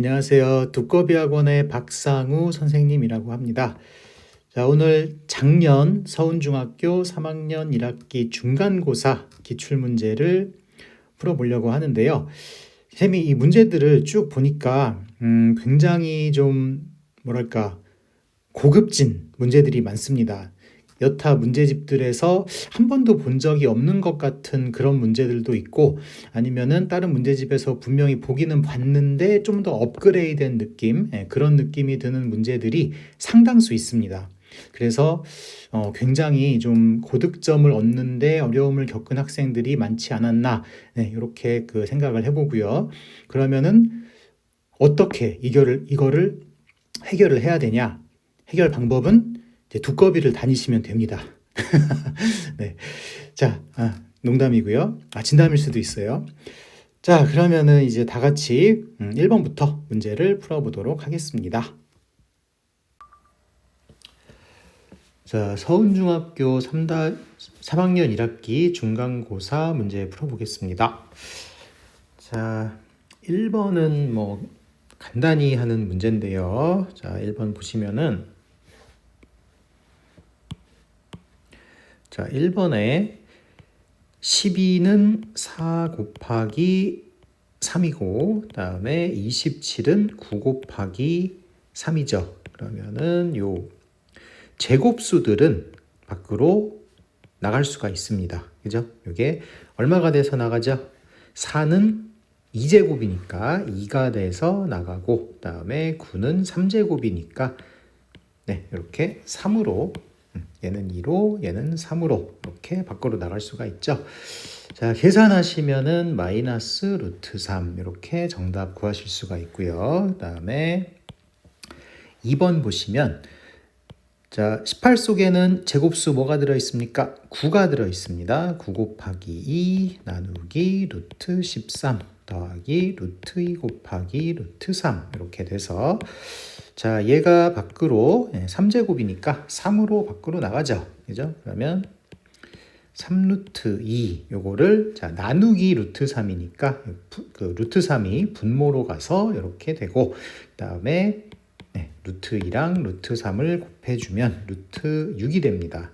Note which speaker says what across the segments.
Speaker 1: 안녕하세요. 두꺼비학원의 박상우 선생님이라고 합니다. 자, 오늘 작년 서운중학교 3학년 1학기 중간고사 기출문제를 풀어보려고 하는데요. 쌤이 이 문제들을 쭉 보니까 굉장히 좀 뭐랄까 고급진 문제들이 많습니다. 여타 문제집들에서 한 번도 본 적이 없는 것 같은 그런 문제들도 있고, 아니면은 다른 문제집에서 분명히 보기는 봤는데 좀 더 업그레이드된 느낌, 그런 느낌이 드는 문제들이 상당수 있습니다. 그래서 굉장히 좀 고득점을 얻는데 어려움을 겪은 학생들이 많지 않았나, 이렇게 그 생각을 해보고요. 그러면은 어떻게 이거를 해결을 해야 되냐? 해결 방법은 이제 두꺼비를 다니시면 됩니다. 네. 자, 농담이고요. 진담일 수도 있어요. 자, 그러면은 이제 다 같이 1번부터 문제를 풀어보도록 하겠습니다. 자, 서운중학교 3학년 1학기 중간고사 문제 풀어보겠습니다. 자, 1번은 뭐 간단히 하는 문제인데요. 자, 1번 보시면은 자, 1번에 12는 4 곱하기 3이고 다음에 27은 9 곱하기 3이죠. 그러면은 요 제곱수들은 밖으로 나갈 수가 있습니다. 그죠? 이게 얼마가 돼서 나가죠? 4는 2제곱이니까 2가 돼서 나가고 그다음에 9는 3제곱이니까 이렇게 3으로 얘는 2로 얘는 3으로 이렇게 밖으로 나갈 수가 있죠. 자, 계산하시면은 마이너스 루트 3 이렇게 정답 구하실 수가 있고요. 그다음에 2번 보시면 자, 18 속에는 제곱수 뭐가 들어있습니까? 9가 들어있습니다. 9 곱하기 2 나누기 루트 13 더하기 루트 2 곱하기 루트 3 이렇게 돼서 자, 얘가 밖으로 3제곱이니까 3으로 밖으로 나가죠. 그죠? 그러면 3루트 2 요거를 자, 나누기 루트 3이니까 그 루트 3이 분모로 가서 이렇게 되고 그다음에 루트 2랑 루트 3을 곱해주면 루트 6이 됩니다.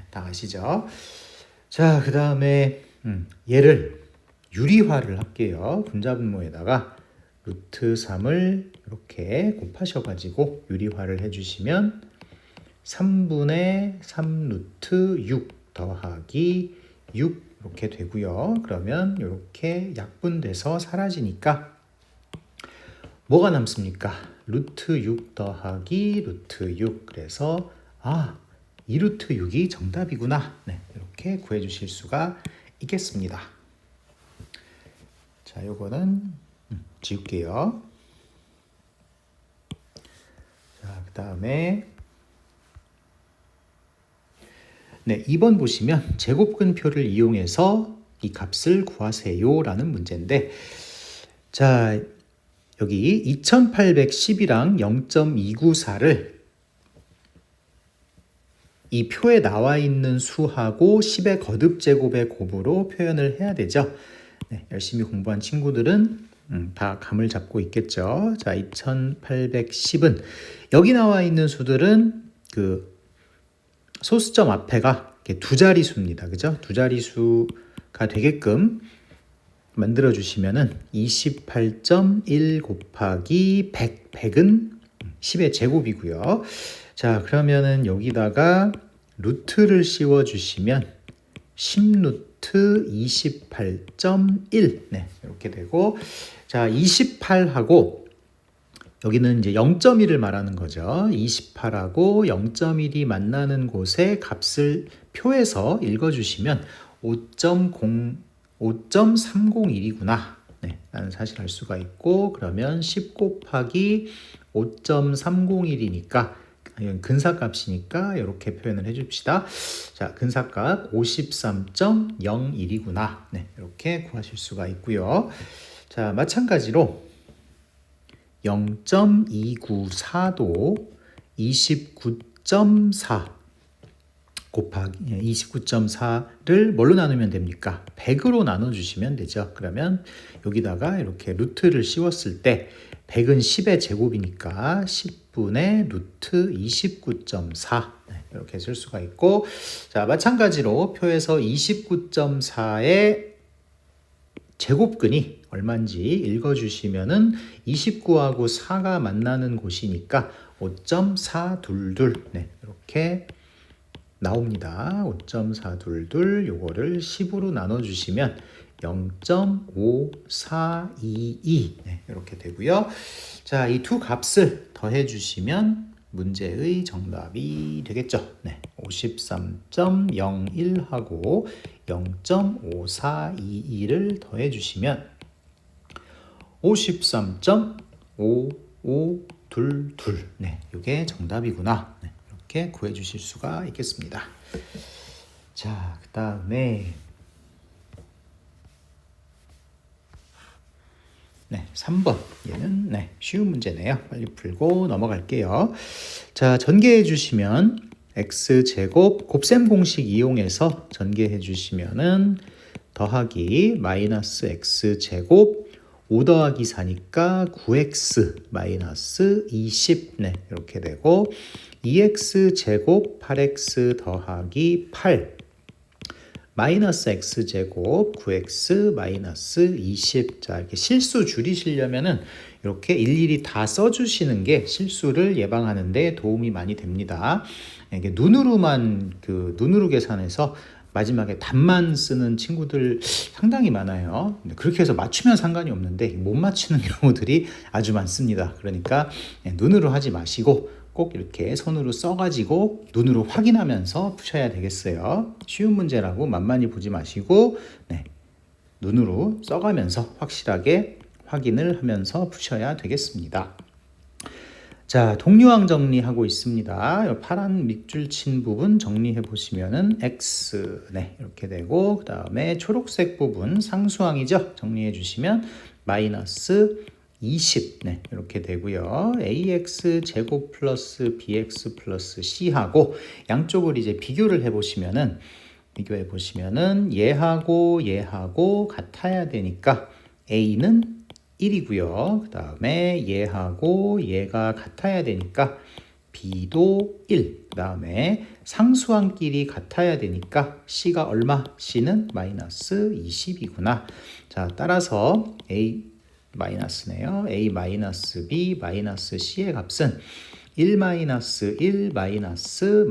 Speaker 1: 다 아시죠? 자, 그 다음에 얘를 유리화를 할게요. 분자분모에다가 루트 3을 이렇게 곱하셔가지고 유리화를 해주시면 3분의 3 루트 6 더하기 6 이렇게 되고요. 그러면 이렇게 약분돼서 사라지니까 뭐가 남습니까? 루트 6 더하기 루트 6 그래서 2루트 6이 정답이구나. 이렇게 구해주실 수가 있겠습니다. 자, 요거는 지울게요. 자, 그 다음에 2번 보시면 제곱근표를 이용해서 이 값을 구하세요 라는 문제인데 자, 여기 2810이랑 0.294를 이 표에 나와 있는 수하고 10의 거듭제곱의 곱으로 표현을 해야 되죠. 열심히 공부한 친구들은 다 감을 잡고 있겠죠. 자, 2810은 여기 나와 있는 수들은 그 소수점 앞에가 두 자리수입니다. 그죠? 두 자리수가 되게끔 만들어 주시면은 28.1 곱하기 100, 100은 10의 제곱이고요. 자, 그러면은 여기다가 루트를 씌워 주시면 10루트 28.1 이렇게 되고 자, 28하고 여기는 이제 0.1을 말하는 거죠. 28하고 0.1이 만나는 곳의 값을 표에서 읽어 주시면 5.301이구나. 라는 사실 알 수가 있고 그러면 10 곱하기 5.301이니까 근사값이니까 이렇게 표현을 해줍시다. 자, 근사값 53.01이구나. 이렇게 구하실 수가 있고요. 자, 마찬가지로 0.294도 29.4 곱하기 29.4를 뭘로 나누면 됩니까? 100으로 나눠주시면 되죠. 그러면 여기다가 이렇게 루트를 씌웠을 때 100은 10의 제곱이니까 10분의 루트 29.4 이렇게 쓸 수가 있고, 자 마찬가지로 표에서 29.4의 제곱근이 얼마인지 읽어주시면은 29하고 4가 만나는 곳이니까 5.422 이렇게 나옵니다. 5.422 요거를 10으로 나눠주시면 0.5422 이렇게 되고요. 자, 이 두 값을 더해주시면 문제의 정답이 되겠죠. 53.01하고 0.5422를 더해주시면 53.5522 이게 정답이구나. 이렇게 구해주실 수가 있겠습니다. 자, 그 다음에 3번 얘는 쉬운 문제네요. 빨리 풀고 넘어갈게요. 자, 전개해 주시면 x제곱 곱셈 공식 이용해서 전개해 주시면은 더하기 마이너스 x제곱 5 더하기 4니까 9x 마이너스 20 이렇게 되고 2x제곱 8x 더하기 8 마이너스 x제곱 9x 마이너스 20. 자, 이렇게 실수 줄이시려면은 이렇게 일일이 다 써주시는 게 실수를 예방하는 데 도움이 많이 됩니다. 이게 눈으로 계산해서 마지막에 답만 쓰는 친구들 상당히 많아요. 그렇게 해서 맞추면 상관이 없는데 못 맞추는 경우들이 아주 많습니다. 그러니까 눈으로 하지 마시고 꼭 이렇게 손으로 써가지고 눈으로 확인하면서 푸셔야 되겠어요. 쉬운 문제라고 만만히 보지 마시고 눈으로 써가면서 확실하게 확인을 하면서 푸셔야 되겠습니다. 자, 동류항 정리하고 있습니다. 파란 밑줄 친 부분 정리해 보시면은 x 이렇게 되고, 그 다음에 초록색 부분 상수항이죠. 정리해 주시면 마이너스 20 이렇게 되고요. ax 제곱 플러스 bx 플러스 c하고 양쪽을 이제 비교해 보시면은 얘하고 같아야 되니까 a는 1이고요. 그 다음에 얘하고 얘가 같아야 되니까 b도 1. 그 다음에 상수항끼리 같아야 되니까 c가 얼마? c는 마이너스 20이구나. 자, 따라서 a 마이너스네요. a 마이너스 b 마이너스 c의 값은 1 마이너스 1 마이너스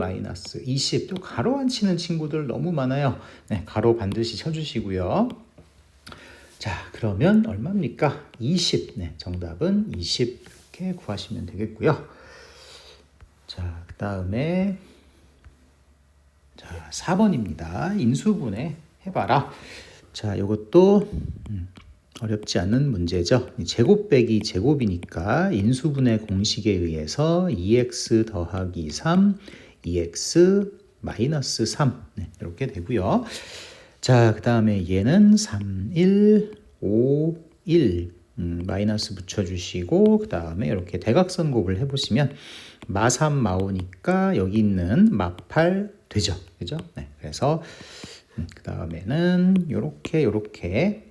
Speaker 1: 20. 또 가로 안 치는 친구들 너무 많아요. 가로 반드시 쳐주시고요. 자, 그러면 얼마입니까? 20. 정답은 20 이렇게 구하시면 되겠고요. 자, 그 다음에 4번입니다. 인수분해 해봐라. 자, 이것도 어렵지 않은 문제죠. 제곱 빼기 제곱이니까 인수분해 공식에 의해서 2x 더하기 3, 2x 마이너스 3 이렇게 되고요. 자, 그 다음에 얘는 3, 1, 5, 1 마이너스 붙여주시고, 그 다음에 이렇게 대각선 곱을 해보시면 마3 마오니까 여기 있는 마8 되죠. 그죠? 그래서 그 다음에는 요렇게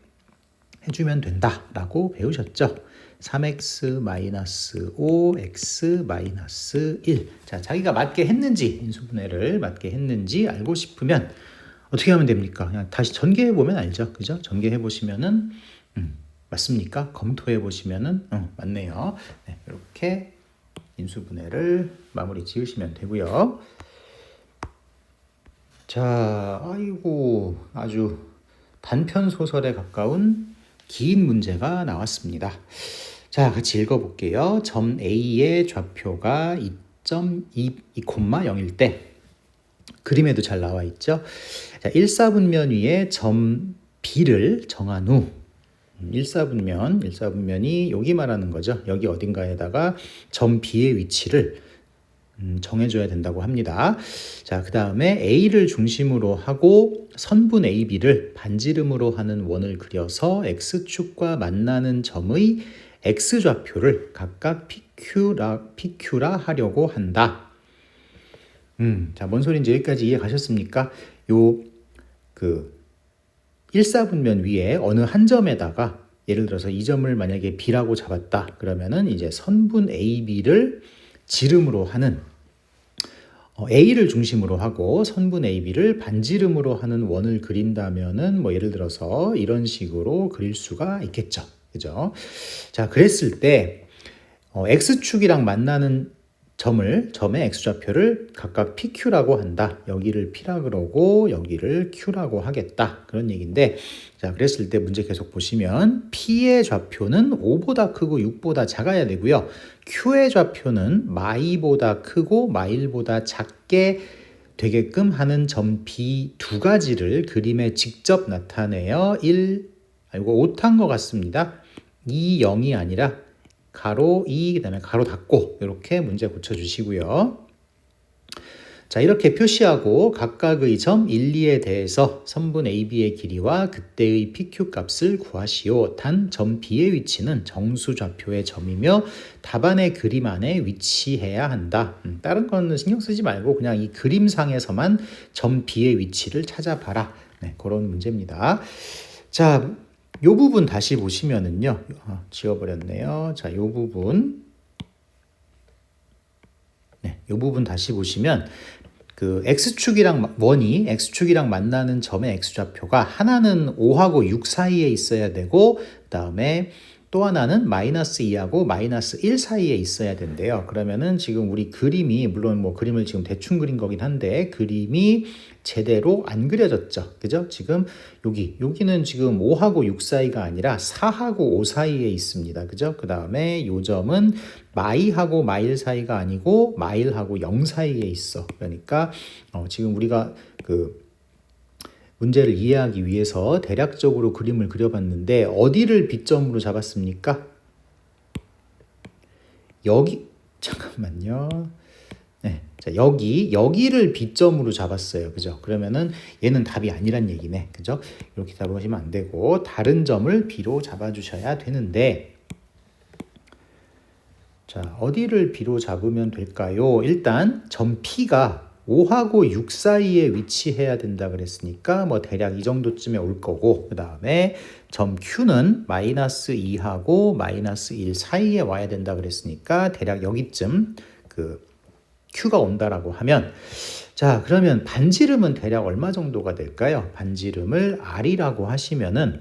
Speaker 1: 해주면 된다라고 배우셨죠. 3x-5, x-1. 자, 자기가 맞게 했는지, 인수분해를 맞게 했는지 알고 싶으면 어떻게 하면 됩니까? 그냥 다시 전개해 보면 알죠. 그죠? 전개해 보시면은 맞습니까? 검토해 보시면은 맞네요. 이렇게 인수분해를 마무리 지으시면 되고요. 자, 아이고 아주 단편 소설에 가까운 긴 문제가 나왔습니다. 자, 같이 읽어볼게요. 점 A의 좌표가 2.0일 때 그림에도 잘 나와 있죠. 자, 1사분면 위에 점 B를 정한 후 1사분면이 여기 말하는 거죠. 여기 어딘가에다가 점 B의 위치를 정해줘야 된다고 합니다. 자, 그 다음에 A를 중심으로 하고 선분 AB를 반지름으로 하는 원을 그려서 X축과 만나는 점의 X좌표를 각각 PQ라 하려고 한다. 자, 뭔 소리인지 여기까지 이해 가셨습니까? 요, 그, 일사분면 위에 어느 한 점에다가 예를 들어서 이 점을 만약에 B라고 잡았다. 그러면은 이제 선분 AB를 지름으로 하는 A를 중심으로 하고 선분 AB를 반지름으로 하는 원을 그린다면은 뭐 예를 들어서 이런 식으로 그릴 수가 있겠죠. 그죠? 자, 그랬을 때 X축이랑 만나는 점의 X좌표를 각각 PQ라고 한다. 여기를 P라 그러고 여기를 Q라고 하겠다. 그런 얘기인데, 자, 그랬을 때 문제 계속 보시면 P의 좌표는 5보다 크고 6보다 작아야 되고요. Q의 좌표는 마이보다 크고 마일보다 작게 되게끔 하는 점 B 두 가지를 그림에 직접 나타내어 이거 오타인 것 같습니다. 2, 0이 아니라 가로 2, 그다음에 가로 닫고 이렇게 문제 고쳐주시고요. 자, 이렇게 표시하고 각각의 점 1, 2에 대해서 선분 AB의 길이와 그때의 PQ 값을 구하시오. 단 점 B의 위치는 정수좌표의 점이며 답안의 그림 안에 위치해야 한다. 다른 거는 신경 쓰지 말고 그냥 이 그림상에서만 점 B의 위치를 찾아봐라. 네, 그런 문제입니다. 자, 요 부분 다시 보시면은요. 지워버렸네요. 자, 요 부분. 네, 요 부분 다시 보시면 그 X축이랑 X축이랑 만나는 점의 X좌표가 하나는 5하고 6 사이에 있어야 되고 그다음에 또 하나는 마이너스 2하고 마이너스 1 사이에 있어야 된대요. 그러면은 지금 우리 그림이 물론 뭐 그림을 지금 대충 그린 거긴 한데 그림이 제대로 안 그려졌죠. 그죠? 지금 여기는 지금 5하고 6 사이가 아니라 4하고 5 사이에 있습니다. 그죠? 그다음에 요 점은 마이하고 마일 사이가 아니고 마일하고 0 사이에 있어. 그러니까 지금 우리가 그 문제를 이해하기 위해서 대략적으로 그림을 그려봤는데 어디를 비점으로 잡았습니까? 여기 잠깐만요. 네, 자 여기를 비점으로 잡았어요. 그죠? 그러면은 얘는 답이 아니란 얘기네. 그죠? 이렇게 잡으시면 안 되고 다른 점을 B로 잡아주셔야 되는데 자 어디를 B로 잡으면 될까요? 일단 점 P가 5하고 6 사이에 위치해야 된다 그랬으니까 뭐 대략 이 정도쯤에 올 거고 그 다음에 점 Q는 마이너스 2하고 마이너스 1 사이에 와야 된다 그랬으니까 대략 여기쯤 그 Q가 온다라고 하면 자 그러면 반지름은 대략 얼마 정도가 될까요? 반지름을 R이라고 하시면은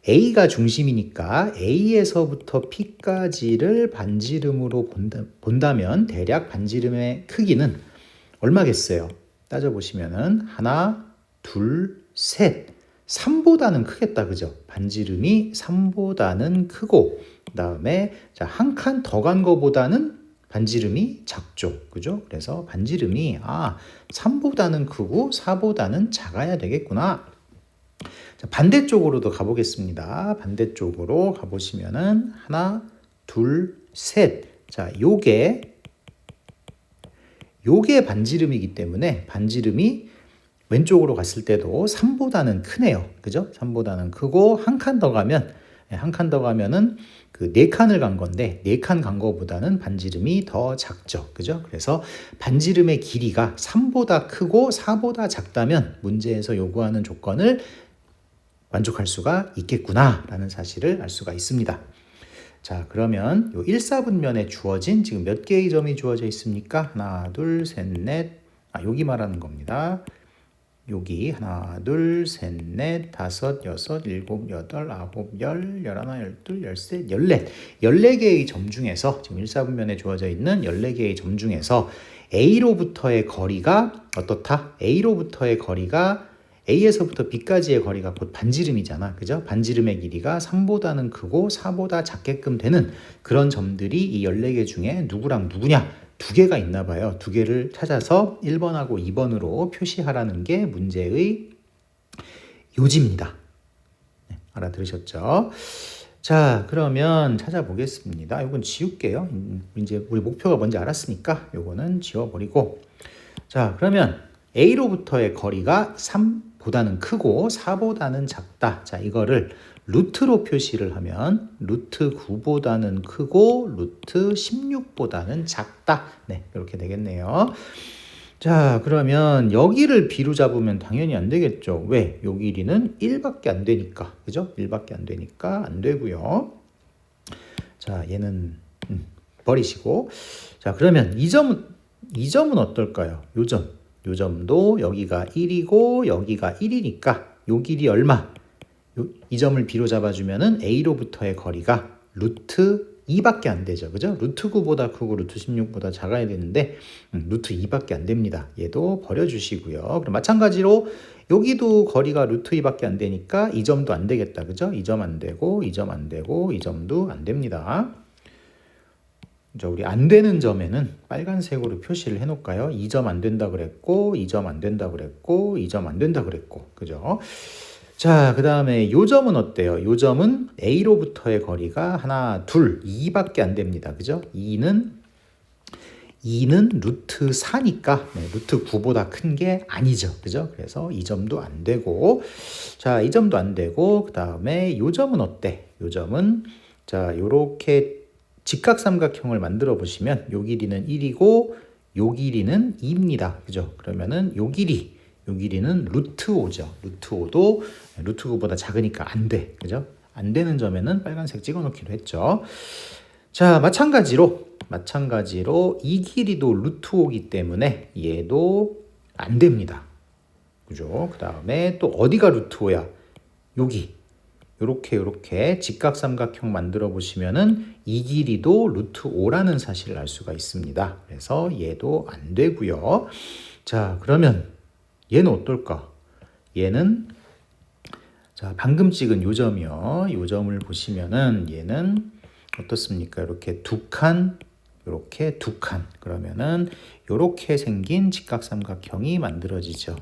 Speaker 1: A가 중심이니까 A에서부터 P까지를 반지름으로 본다면 대략 반지름의 크기는 얼마겠어요? 따져보시면은 하나, 둘, 셋, 3보다는 크겠다. 그죠? 반지름이 3보다는 크고 그 다음에 한 칸 더 간 거보다는 반지름이 작죠. 그죠? 그래서 반지름이 3보다는 크고 4보다는 작아야 되겠구나. 자, 반대쪽으로도 가보겠습니다. 반대쪽으로 가보시면은 하나, 둘, 셋. 자, 요게 반지름이기 때문에 반지름이 왼쪽으로 갔을 때도 3보다는 크네요. 그죠? 3보다는 크고 한 칸 더 가면은 그 4칸을 간 건데 4칸 간 거보다는 반지름이 더 작죠. 그죠? 그래서 반지름의 길이가 3보다 크고 4보다 작다면 문제에서 요구하는 조건을 만족할 수가 있겠구나라는 사실을 알 수가 있습니다. 자, 그러면 요 1사분면에 주어진 지금 몇 개의 점이 주어져 있습니까? 하나, 둘, 셋, 넷. 여기 말하는 겁니다. 여기 하나, 둘, 셋, 넷, 다섯, 여섯, 일곱, 여덟, 아홉, 열, 열하나, 열둘, 열셋, 열넷. 14개의 점 중에서 지금 1사분면에 주어져 있는 14개의 점 중에서 A로부터의 거리가 어떻다? A로부터의 거리가 A에서부터 B까지의 거리가 곧 반지름이잖아. 그죠? 반지름의 길이가 3보다는 크고 4보다 작게끔 되는 그런 점들이 이 14개 중에 누구랑 누구냐? 2개가 있나 봐요. 2개를 찾아서 1번하고 2번으로 표시하라는 게 문제의 요지입니다. 네, 알아들으셨죠? 자, 그러면 찾아보겠습니다. 이건 지울게요. 이제 우리 목표가 뭔지 알았으니까 이거는 지워버리고. 자, 그러면 A로부터의 거리가 3보다는 크고 4보다는 작다. 자, 이거를 루트로 표시를 하면 루트 9보다는 크고 루트 16보다는 작다. 네, 이렇게 되겠네요. 자, 그러면 여기를 b로 잡으면 당연히 안 되겠죠. 왜? 요 길이는 1밖에 안 되니까. 그죠? 1밖에 안 되니까 안 되고요. 자, 얘는 버리시고. 자, 그러면 이 점은 어떨까요? 요 점도 여기가 1이고 여기가 1이니까 요 길이 얼마? 이 점을 b로 잡아주면은 a로부터의 거리가 루트 2밖에 안 되죠. 그죠? 루트 9보다 크고 루트 16보다 작아야 되는데 루트 2밖에 안 됩니다. 얘도 버려주시고요. 그럼 마찬가지로 여기도 거리가 루트 2밖에 안 되니까 이 점도 안 되겠다. 그죠? 이 점 안 되고 이 점 안 되고 이 점도 안 됩니다. 자, 우리 안 되는 점에는 빨간색으로 표시를 해놓을까요? 이 점 안 된다 그랬고 이 점 안 된다 그랬고 이 점 안 된다 그랬고 그죠? 자, 그 다음에 요 점은 어때요? 요 점은 A로부터의 거리가 하나, 둘, 2밖에 안 됩니다. 그죠? 2는 루트 4니까 루트 9보다 큰 게 아니죠. 그죠? 그래서 이 점도 안 되고 자, 이 점도 안 되고 그 다음에 요 점은 어때? 요 점은 자, 요렇게 직각삼각형을 만들어 보시면 요 길이는 1이고 요 길이는 2입니다. 그죠? 그러면은 요 길이는 루트 5죠. 루트 5도 루트 9보다 작으니까 안 돼. 그죠? 안 되는 점에는 빨간색 찍어 놓기로 했죠. 자, 마찬가지로 이 길이도 루트 5기 때문에 얘도 안 됩니다. 그죠? 그 다음에 또 어디가 루트 5야? 여기. 요렇게 직각삼각형 만들어 보시면은 이 길이도 루트 5라는 사실을 알 수가 있습니다. 그래서 얘도 안 되고요. 자, 그러면 얘는 어떨까? 얘는 자, 방금 찍은 요 점이요. 요 점을 보시면은 얘는 어떻습니까? 이렇게 두 칸, 이렇게 두 칸. 그러면은 이렇게 생긴 직각삼각형이 만들어지죠.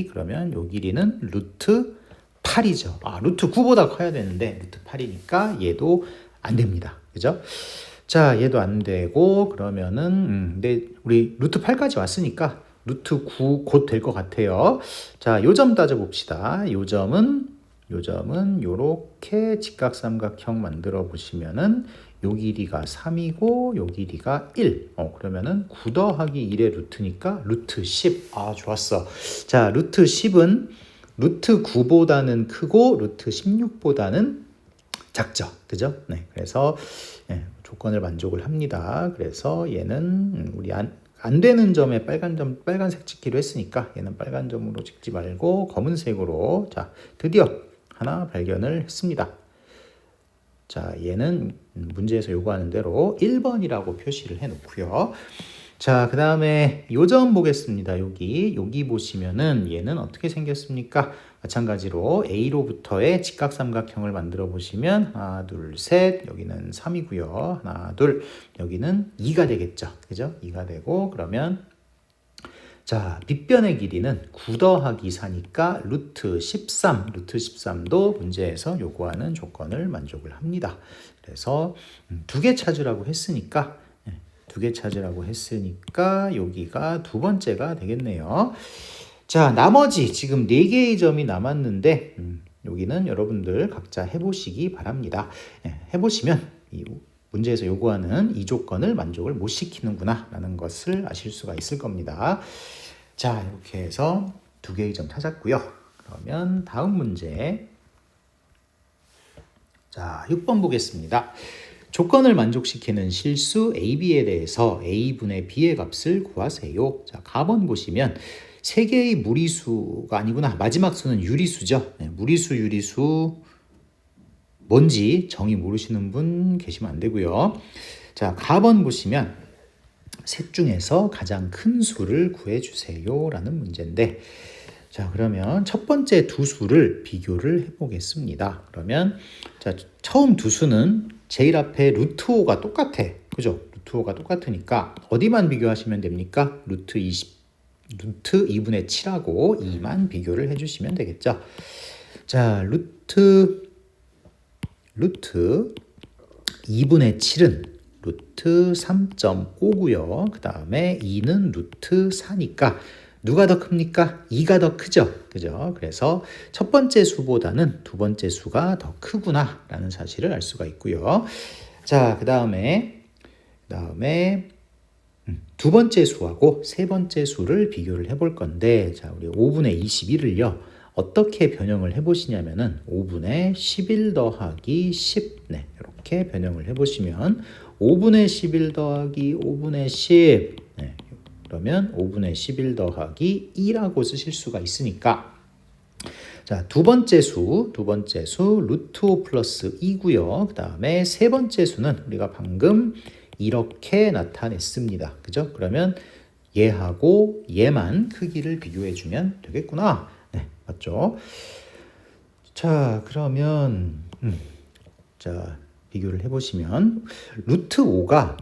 Speaker 1: 그러면 요 길이는 루트 8이죠. 아, 루트 9보다 커야 되는데 루트 8이니까 얘도 안 됩니다. 그죠? 자, 얘도 안 되고 그러면은 근데 우리 루트 8까지 왔으니까 루트 9 곧 될 것 같아요. 자, 요 점 따져봅시다. 요 점은 요렇게 직각삼각형 만들어 보시면은 요 길이가 3이고 요 길이가 1. 그러면은 9 더하기 1의 루트니까 루트 10. 아, 좋았어. 자, 루트 10은 루트 9보다는 크고 루트 16보다는 작죠. 그죠? 네. 그래서 조건을 만족을 합니다. 그래서 얘는 우리 안 되는 점에 빨간색 찍기로 했으니까 얘는 빨간 점으로 찍지 말고 검은색으로 자, 드디어 하나 발견을 했습니다. 자, 얘는 문제에서 요구하는 대로 1번이라고 표시를 해 놓고요. 자, 그 다음에 요 점 보겠습니다. 여기 보시면은 얘는 어떻게 생겼습니까? 마찬가지로 A로부터의 직각삼각형을 만들어 보시면 하나, 둘, 셋, 여기는 3이고요. 하나, 둘, 여기는 2가 되겠죠. 그죠? 2가 되고 그러면 자, 빗변의 길이는 9 더하기 4니까 루트 13, 루트 13도 문제에서 요구하는 조건을 만족을 합니다. 그래서 두 개 찾으라고 했으니까 여기가 두 번째가 되겠네요. 자, 나머지 지금 4개의 점이 남았는데 여기는 여러분들 각자 해보시기 바랍니다. 해보시면 이 문제에서 요구하는 이 조건을 만족을 못 시키는구나 라는 것을 아실 수가 있을 겁니다. 자, 이렇게 해서 2개의 점 찾았고요. 그러면 다음 문제. 자, 6번 보겠습니다. 조건을 만족시키는 실수 AB에 대해서 A분의 B의 값을 구하세요. 자, 가번 보시면 3개의 무리수가 아니구나. 마지막 수는 유리수죠. 무리수, 유리수 뭔지 정의 모르시는 분 계시면 안 되고요. 자, 가번 보시면 셋 중에서 가장 큰 수를 구해주세요 라는 문제인데 자, 그러면 첫 번째 두 수를 비교를 해보겠습니다. 그러면 자, 처음 두 수는 제일 앞에 루트 5가 똑같아. 그죠? 루트 5가 똑같으니까 어디만 비교하시면 됩니까? 루트 2분의 7하고 2만 비교를 해주시면 되겠죠. 자, 루트 2분의 7은 루트 3.5고요. 그 다음에 2는 루트 4니까 누가 더 큽니까? 2가 더 크죠. 그죠? 그래서 첫 번째 수보다는 두 번째 수가 더 크구나 라는 사실을 알 수가 있고요. 자, 그 다음에 두 번째 수하고 세 번째 수를 비교를 해볼 건데, 자, 우리 5분의 21을요, 어떻게 변형을 해보시냐면은 5분의 11 더하기 10, 네, 이렇게 변형을 해보시면 5분의 11 더하기 5분의 10, 네, 그러면 5분의 11 더하기 2라고 쓰실 수가 있으니까, 자, 두 번째 수 루트 5 플러스 2고요. 그 다음에 세 번째 수는 우리가 방금 이렇게 나타냈습니다. 그죠? 그러면 얘하고 얘만 크기를 비교해 주면 되겠구나. 네, 맞죠? 자, 그러면 자, 비교를 해보시면 루트 5가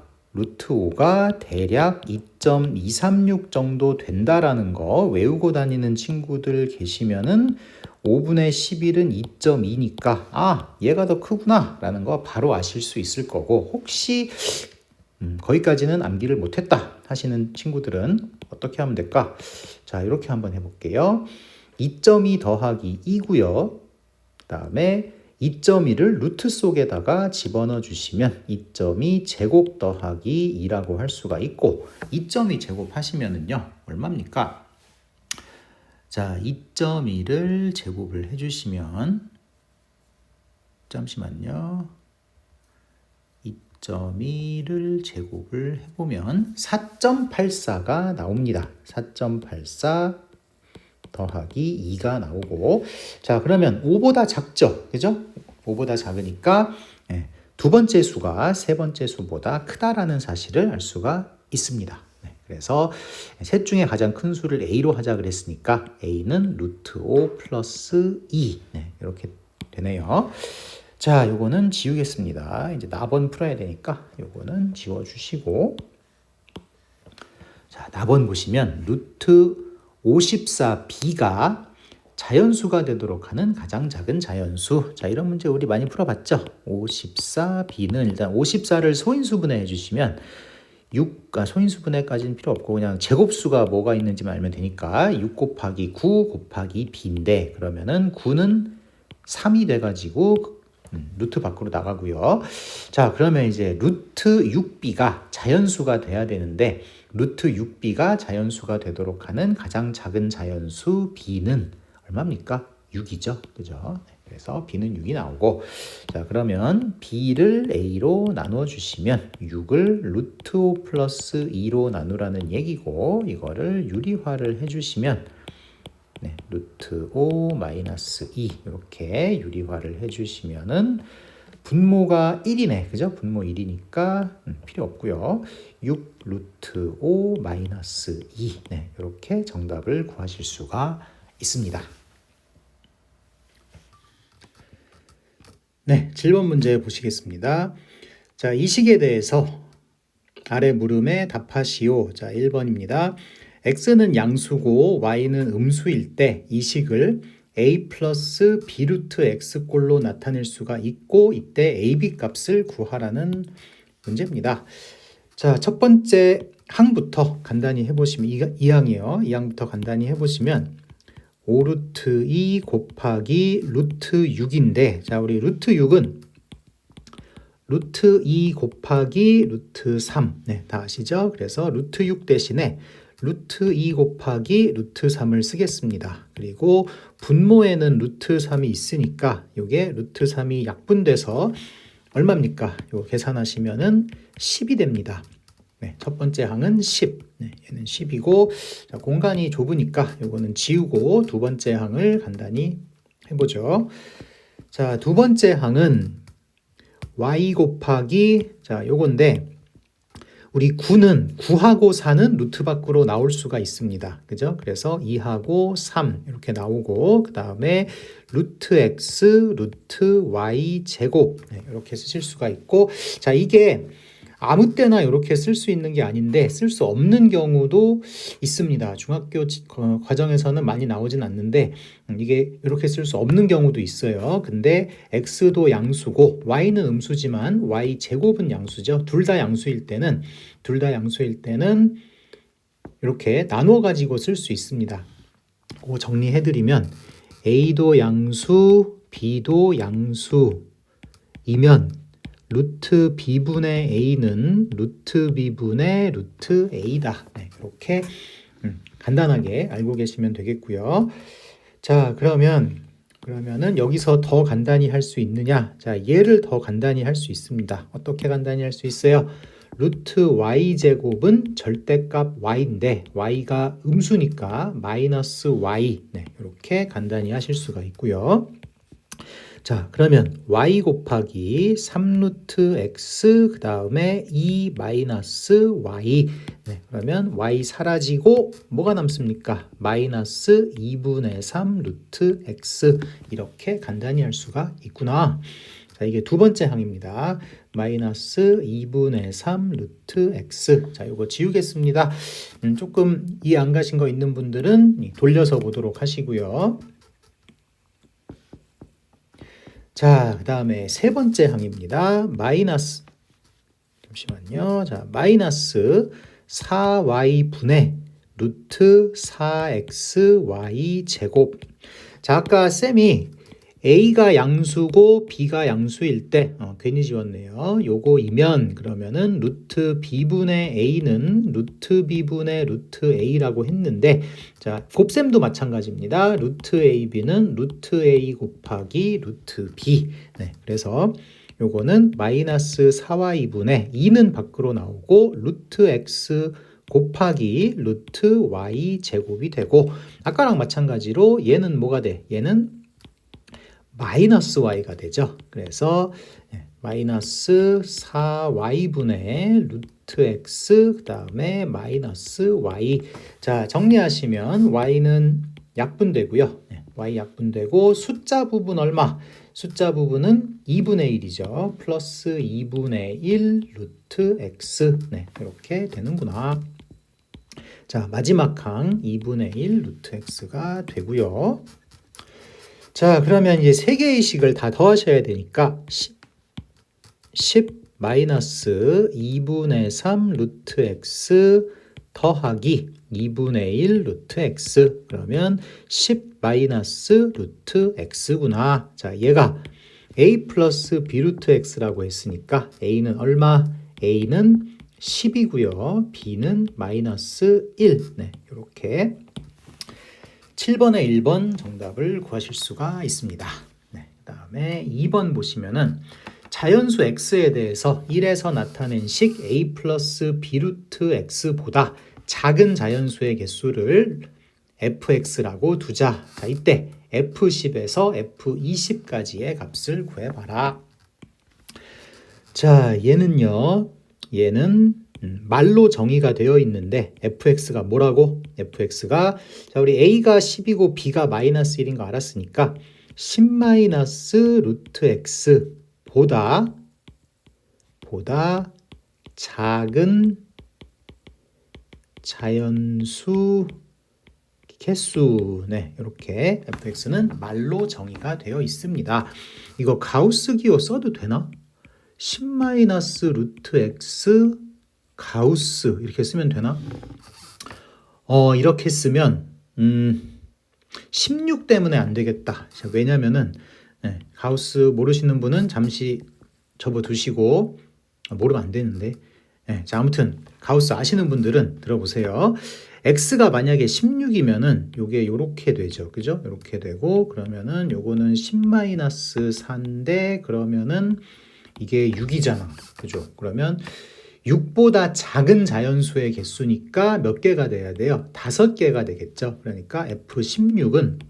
Speaker 1: 대략 2.236 정도 된다라는 거 외우고 다니는 친구들 계시면은 5분의 11은 2.2니까 얘가 더 크구나 라는 거 바로 아실 수 있을 거고, 혹시 거기까지는 암기를 못했다 하시는 친구들은 어떻게 하면 될까? 자, 이렇게 한번 해볼게요. 2.2 더하기 2고요. 그 다음에 2.2를 루트 속에다가 집어넣어 주시면 2.2 제곱 더하기 2라고 할 수가 있고, 2.2 제곱 하시면은요, 얼마입니까? 자, 2.2를 제곱을 해주시면, 잠시만요. 2.2를 제곱을 해보면 4.84가 나옵니다. 4.84 더하기 2가 나오고, 자, 그러면 5보다 작죠? 그죠? 5보다 작으니까 두 번째 수가 세 번째 수보다 크다라는 사실을 알 수가 있습니다. 그래서 셋 중에 가장 큰 수를 A로 하자 그랬으니까 A는 루트 5 플러스 2, 이렇게 되네요. 자, 요거는 지우겠습니다. 이제 나번 풀어야 되니까 요거는 지워주시고, 자, 나번 보시면 루트 54b가 자연수가 되도록 하는 가장 작은 자연수. 자, 이런 문제 우리 많이 풀어봤죠? 54b는 일단 54를 소인수분해 해주시면 소인수분해까지는 필요 없고 그냥 제곱수가 뭐가 있는지만 알면 되니까 6 곱하기 9 곱하기 b인데, 그러면은 9는 3이 돼가지고 루트 밖으로 나가고요. 자, 그러면 이제 루트 6b가 자연수가 돼야 되는데, 루트 6b가 자연수가 되도록 하는 가장 작은 자연수 b는 얼마입니까? 6이죠. 그죠? 그래서 b는 6이 나오고, 자, 그러면 b를 a로 나누어 주시면 6을 루트 5 플러스 2로 나누라는 얘기고, 이거를 유리화를 해주시면 루트 5 마이너스 2 이렇게 유리화를 해주시면은 분모가 1이네. 그죠? 분모 1이니까 필요 없고요. 6 루트 5 마이너스 2, 이렇게 정답을 구하실 수가 있습니다. 네, 7번 문제 보시겠습니다. 자, 이 식에 대해서 아래 물음에 답하시오. 자, 1번입니다. x는 양수고 y는 음수일 때 이 식을 a 플러스 b 루트 x 꼴로 나타낼 수가 있고, 이때 ab 값을 구하라는 문제입니다. 자, 첫 번째 항부터 간단히 해보시면, 이 항이요. 이 항부터 간단히 해보시면 5 루트 2 곱하기 루트 6인데, 자, 우리 루트 6은 루트 2 곱하기 루트 3, 다 아시죠? 그래서 루트 6 대신에 루트 2 곱하기 루트 3을 쓰겠습니다. 그리고 분모에는 루트 3이 있으니까 이게 루트 3이 약분돼서 얼마입니까? 이거 계산하시면은 10이 됩니다. 첫 번째 항은 10, 얘는 10이고, 자, 공간이 좁으니까 이거는 지우고 두 번째 항을 간단히 해보죠. 자, 두 번째 항은 y 곱하기, 자, 요건데, 우리 9는 9하고 4는 루트 밖으로 나올 수가 있습니다. 그죠? 그래서 2하고 3 이렇게 나오고, 그 다음에 루트 x, 루트 y 제곱, 이렇게 쓰실 수가 있고, 자, 이게 아무 때나 이렇게 쓸 수 있는 게 아닌데 쓸 수 없는 경우도 있습니다. 중학교 과정에서는 많이 나오진 않는데 이게 이렇게 쓸 수 없는 경우도 있어요. 근데 x도 양수고 y는 음수지만 y 제곱은 양수죠. 둘 다 양수일 때는 이렇게 나누어 가지고 쓸 수 있습니다. 그거 정리해드리면 a도 양수, b도 양수이면 루트 b분의 a는 루트 b분의 루트 a다. 네, 이렇게 간단하게 알고 계시면 되겠고요. 자, 그러면은 여기서 더 간단히 할 수 있느냐? 자, 얘를 더 간단히 할 수 있습니다. 어떻게 간단히 할 수 있어요? 루트 y 제곱은 절대값 y인데 y가 음수니까 마이너스 y. 네, 이렇게 간단히 하실 수가 있고요. 자, 그러면 y 곱하기 3루트 x 그 다음에 2 마이너스 y. 네, 그러면 y 사라지고 뭐가 남습니까? 마이너스 2분의 3 루트 x. 이렇게 간단히 할 수가 있구나. 자, 이게 두 번째 항입니다. 마이너스 2분의 3 루트 x. 자, 이거 지우겠습니다. 조금 이해 안 가신 거 있는 분들은 돌려서 보도록 하시고요. 자, 그 다음에 세 번째 항입니다. 잠시만요. 자, 마이너스 4y분의 루트 4xy 제곱. 자, 아까 쌤이 A가 양수고 B가 양수일 때 괜히 지웠네요. 요거이면 그러면은 루트 B분의 A는 루트 B분의 루트 A라고 했는데 자, 곱셈도 마찬가지입니다. 루트 AB는 루트 A 곱하기 루트 B. 네, 그래서 요거는 마이너스 4y분의 2는 밖으로 나오고 루트 X 곱하기 루트 Y 제곱이 되고 아까랑 마찬가지로 얘는 뭐가 돼? 얘는 마이너스 y가 되죠. 그래서 마이너스 4y분의 루트 x 그 다음에 마이너스 y. 자, 정리하시면 y는 약분되고요. y 약분되고 숫자 부분 얼마? 숫자 부분은 2분의 1이죠. 플러스 2분의 1 루트 x. 네, 이렇게 되는구나. 자, 마지막 항 2분의 1 루트 x가 되고요. 자, 그러면 이제 세 개의 식을 다 더하셔야 되니까 10 마이너스 2분의 3 루트 x 더하기 2분의 1 루트 x. 그러면 10 마이너스 루트 x구나. 자, 얘가 a 플러스 b 루트 x라고 했으니까 a는 얼마? a는 10이고요. b는 마이너스 1. 네, 이렇게 7번에 1번 정답을 구하실 수가 있습니다. 네, 그 다음에 2번 보시면은 자연수 x에 대해서 1에서 나타낸 식 a 플러스 b 루트 x보다 작은 자연수의 개수를 fx라고 두자. 자, 이때 f10에서 f20까지의 값을 구해봐라. 자, 얘는 말로 정의가 되어 있는데 fx가 뭐라고? fx가 자, 우리 a가 10이고 b가 마이너스 1인 거 알았으니까 10 마이너스 루트 x 보다 작은 자연수 개수. 네, 이렇게 fx는 말로 정의가 되어 있습니다. 이거 가우스 기호 써도 되나? 10 마이너스 루트 x 가우스 이렇게 쓰면 되나? 이렇게 쓰면 16 때문에 안 되겠다. 왜냐면은 가우스 모르시는 분은 잠시 접어두시고 모르면 안 되는데 자, 아무튼 가우스 아시는 분들은 들어보세요. x가 만약에 16이면은 요게 요렇게 되죠. 그죠? 요렇게 되고 그러면은 요거는 10-4인데 그러면은 이게 6이잖아. 그죠? 그러면 6보다 작은 자연수의 개수니까 몇 개가 돼야 돼요? 5개가 되겠죠. 그러니까 F16은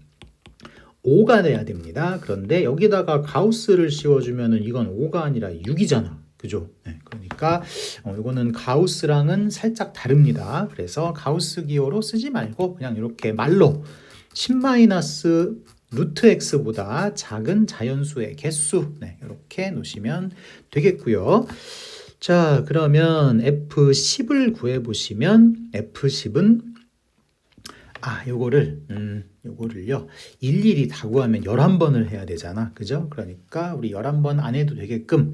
Speaker 1: 5가 돼야 됩니다. 그런데 여기다가 가우스를 씌워주면은 이건 5가 아니라 6이잖아. 그죠? 네, 그러니까 이거는 가우스랑은 살짝 다릅니다. 그래서 가우스 기호로 쓰지 말고 그냥 이렇게 말로 10 마이너스 루트 x보다 작은 자연수의 개수. 네, 이렇게 놓으시면 되겠고요. 자, 그러면 F10을 구해보시면 F10은 요거를요 일일이 다 구하면 11번을 해야 되잖아. 그죠? 그러니까 우리 11번 안 해도 되게끔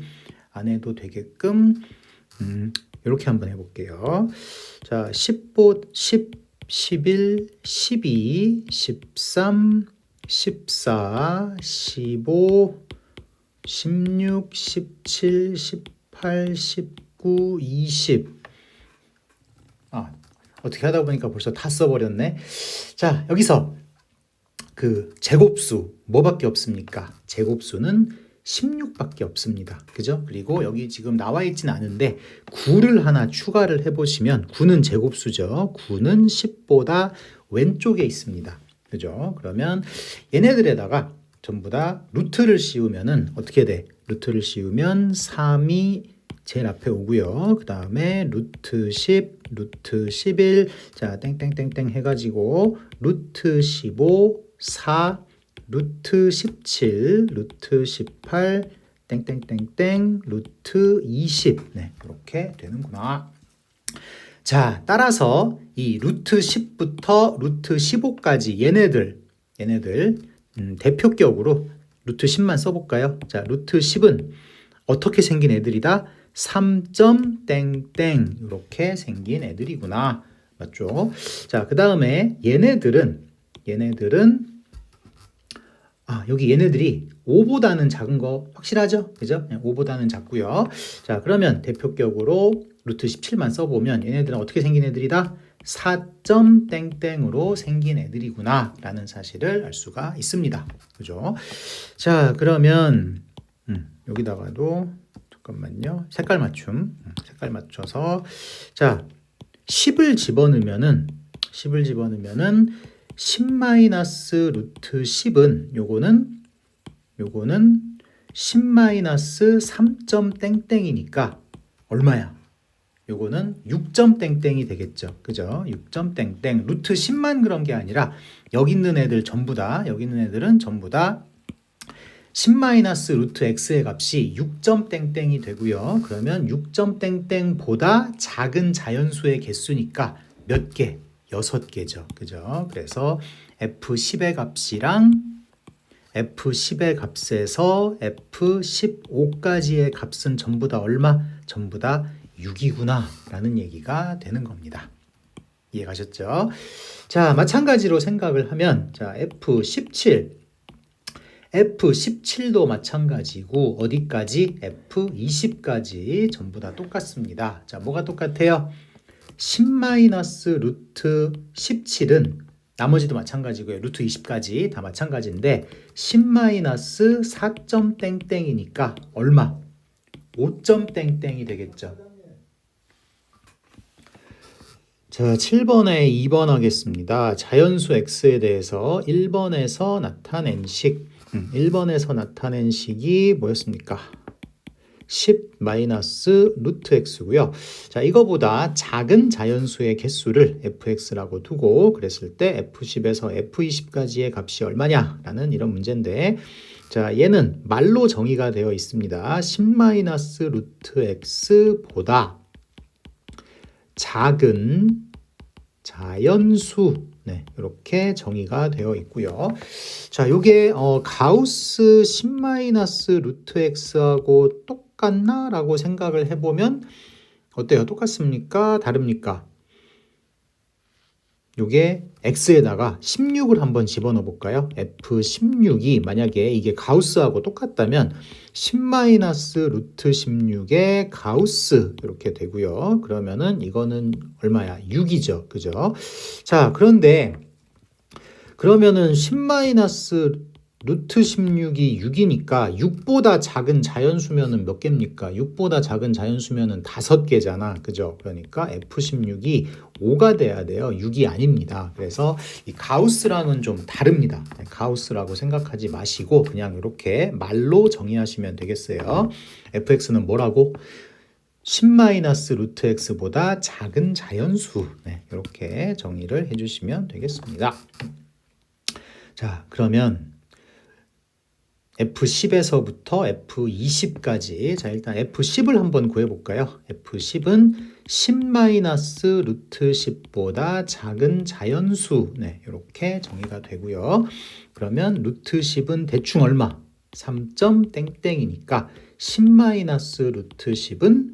Speaker 1: 이렇게 한번 해볼게요. 자, 10, 11, 12, 13, 14, 15, 16, 17, 18, 19, 20. 어떻게 하다 보니까 벌써 다 써버렸네. 자, 여기서 그 제곱수 뭐밖에 없습니까? 제곱수는 16밖에 없습니다. 그죠? 그리고 여기 지금 나와 있진 않은데 9를 하나 추가를 해보시면 9는 제곱수죠. 9는 10보다 왼쪽에 있습니다. 그죠? 그러면 얘네들에다가 전부 다 루트를 씌우면은 어떻게 돼? 루트를 씌우면 3이 제일 앞에 오고요. 그 다음에 루트 10, 루트 11, 자 땡땡땡땡 해가지고 루트 15, 4, 루트 17, 루트 18, 땡땡땡땡, 루트 20. 네, 이렇게 되는구나. 자, 따라서 이 루트 10부터 루트 15까지 얘네들 대표격으로 루트 10만 써볼까요? 자, 루트 10은 어떻게 생긴 애들이다? 3점 땡땡 이렇게 생긴 애들이구나. 맞죠? 자, 그 다음에 얘네들은 여기 얘네들이 5보다는 작은 거 확실하죠? 그죠? 5보다는 작고요. 자, 그러면 대표격으로 루트 17만 써보면 얘네들은 어떻게 생긴 애들이다? 4점 땡땡으로 생긴 애들이구나 라는 사실을 알 수가 있습니다. 그죠? 자, 그러면 여기다가도 잠깐만요. 색깔 맞춰서 자, 10을 집어넣으면은 10 마이너스 루트 10은 요거는 10 마이너스 3점 땡땡이니까 얼마야? 요거는 6점 땡땡이 되겠죠. 그죠? 6점 땡땡. 루트 10만 그런 게 아니라 여기 있는 애들은 전부 다 10 마이너스 루트 x의 값이 6점 땡땡이 되고요. 그러면 6점 땡땡보다 작은 자연수의 개수니까 몇 개? 6개죠. 그죠? 그래서 f10의 값이랑 f10의 값에서 f15까지의 값은 전부 다 얼마? 전부 다 6이구나 라는 얘기가 되는 겁니다. 이해가셨죠? 자, 마찬가지로 생각을 하면 자, F17도 마찬가지고 어디까지? F20까지 전부 다 똑같습니다. 자, 뭐가 똑같아요? 10 마이너스 루트 17은 나머지도 마찬가지고요. 루트 20까지 다 마찬가지인데 10 마이너스 4점 땡땡이니까 얼마? 5점 땡땡이 되겠죠. 자, 7번에 2번 하겠습니다. 자연수 x에 대해서 1번에서 나타낸 식. 1번에서 나타낸 식이 뭐였습니까? 10 마이너스 루트 x고요. 자, 이거보다 작은 자연수의 개수를 fx라고 두고 그랬을 때 f10에서 f20까지의 값이 얼마냐라는 이런 문제인데 자, 얘는 말로 정의가 되어 있습니다. 10 마이너스 루트 x보다 작은 자연수 네, 이렇게 정의가 되어 있고요. 자, 요게 가우스 10 마이너스 루트 x하고 똑같나? 라고 생각을 해보면 어때요? 똑같습니까? 다릅니까? 요게 x에다가 16을 한번 집어넣어 볼까요? f16이 만약에 이게 가우스하고 똑같다면 10 마이너스 루트 16의 가우스 이렇게 되고요. 그러면은 이거는 얼마야? 6이죠. 그죠? 자, 그러면은 10 마이너스 루트 16이 6이니까 6보다 작은 자연수면은 몇 개입니까? 6보다 작은 자연수면은 5개잖아. 그죠? 그러니까 F16이 5가 돼야 돼요. 6이 아닙니다. 그래서 이 가우스랑은 좀 다릅니다. 가우스라고 생각하지 마시고 그냥 이렇게 말로 정의하시면 되겠어요. fx는 뭐라고? 10 마이너스 루트 x보다 작은 자연수. 네, 이렇게 정의를 해주시면 되겠습니다. 자, 그러면 F10에서부터 F20까지 자, 일단 F10을 한번 구해볼까요? F10은 10 마이너스 루트 10보다 작은 자연수 네, 이렇게 정의가 되고요. 그러면 루트 10은 대충 얼마? 3점 땡땡이니까 10 마이너스 루트 10은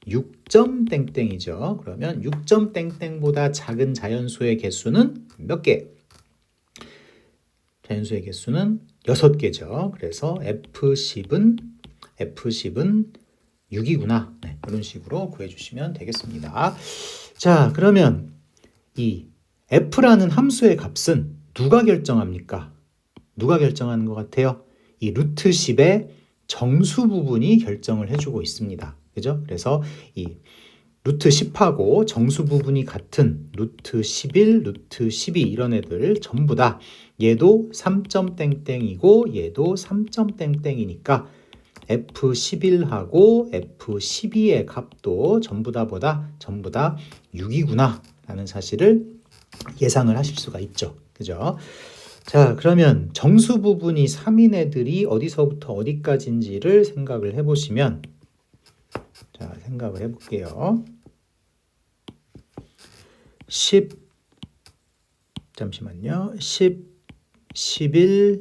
Speaker 1: 6점 땡땡이죠. 그러면 6점 땡땡보다 작은 자연수의 개수는 몇 개? 자연수의 개수는 6개죠. 그래서 F10은 6이구나. 네, 이런 식으로 구해주시면 되겠습니다. 자, 그러면 이 F라는 함수의 값은 누가 결정합니까? 누가 결정하는 것 같아요? 이 루트 10의 정수 부분이 결정을 해주고 있습니다. 그죠? 그래서 이 루트 10하고 정수 부분이 같은 루트 11, 루트 12 이런 애들 전부 다 얘도 3.땡땡이고 얘도 3.땡땡이니까 F11하고 F12의 값도 전부 다 6이구나 라는 사실을 예상을 하실 수가 있죠. 그죠? 자, 그러면 정수 부분이 3인 애들이 어디서부터 어디까지인지를 생각을 해보시면, 자, 생각을 해볼게요. 10, 11,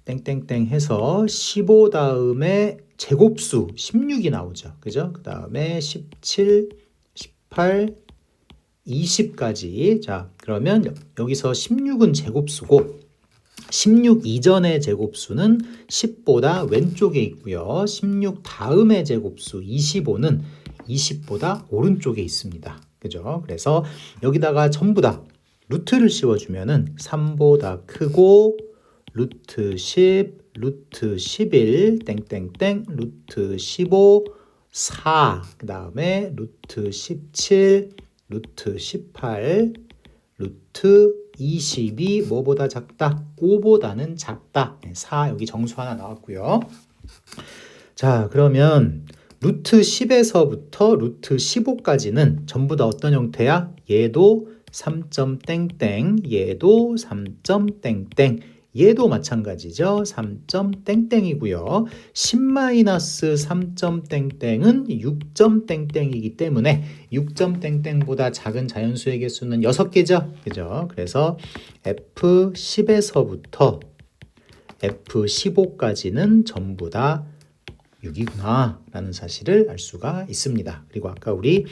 Speaker 1: 땡땡땡 해서 15 다음에 제곱수 16이 나오죠. 그죠? 그 다음에 17, 18, 20까지. 자, 그러면 여기서 16은 제곱수고 16 이전의 제곱수는 10보다 왼쪽에 있고요. 16 다음의 제곱수 25는 20보다 오른쪽에 있습니다. 그죠? 그래서 여기다가 전부 다 루트를 씌워주면은 3보다 크고 루트 10, 루트 11, 땡땡땡, 루트 15, 4, 그 다음에 루트 17, 루트 18, 루트 20이 뭐보다 작다? 5보다는 작다. 4 여기 정수 하나 나왔고요. 자, 그러면 루트 10에서부터 루트 15까지는 전부 다 어떤 형태야? 얘도 3.땡땡, 얘도 3.땡땡, 얘도 마찬가지죠. 3.땡땡이고요. 10-3.땡땡은 6.땡땡이기 때문에 6.땡땡보다 작은 자연수의 개수는 6개죠. 그죠? 그래서 F10에서부터 F15까지는 전부 다 6이구나 라는 사실을 알 수가 있습니다. 그리고 아까 우리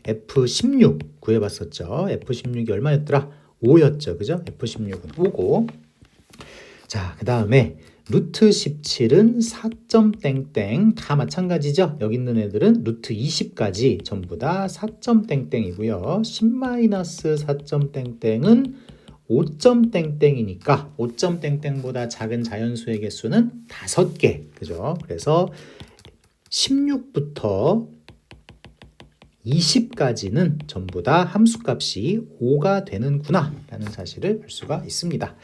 Speaker 1: F16 구해봤었죠. F16이 얼마였더라? 5였죠. 그죠? F16은 5고, 자, 그 다음에 루트 17은 4.땡땡 다 마찬가지죠. 여기 있는 애들은 루트 20까지 전부 다 4.땡땡이고요. 10-4.땡땡은 5.땡땡이니까 5.땡땡보다 작은 자연수의 개수는 5개. 그죠? 그래서 16부터 20까지는 전부 다 함수값이 5가 되는구나 라는 사실을 알 수가 있습니다.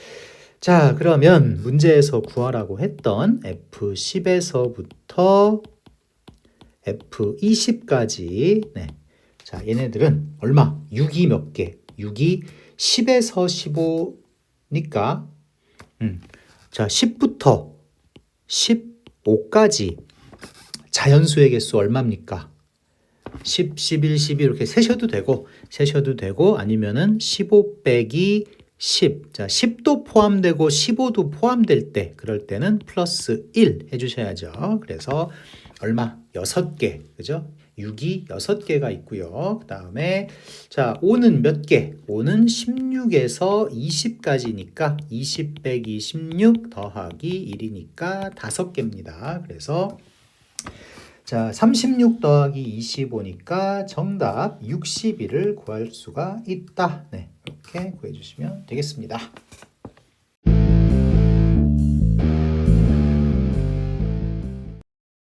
Speaker 1: 자, 그러면 문제에서 구하라고 했던 F10에서부터 F20까지, 네. 자, 얘네들은 얼마? 6이 몇 개? 6이 10에서 15니까, 자, 10부터 15까지 자연수의 개수 얼마입니까? 10, 11, 12 이렇게 세셔도 되고 아니면은 15 빼기 10. 자, 10도 포함되고 15도 포함될 때, 그럴 때는 플러스 1 해주셔야죠. 그래서 얼마? 6개. 그죠? 6이 6개가 있고요. 그 다음에 자, 5는 몇 개? 5는 16에서 20까지니까 20 빼기 16 더하기 1이니까 5개입니다. 그래서 자, 36 더하기 25니까 정답 61을 구할 수가 있다. 네, 이렇게 구해주시면 되겠습니다.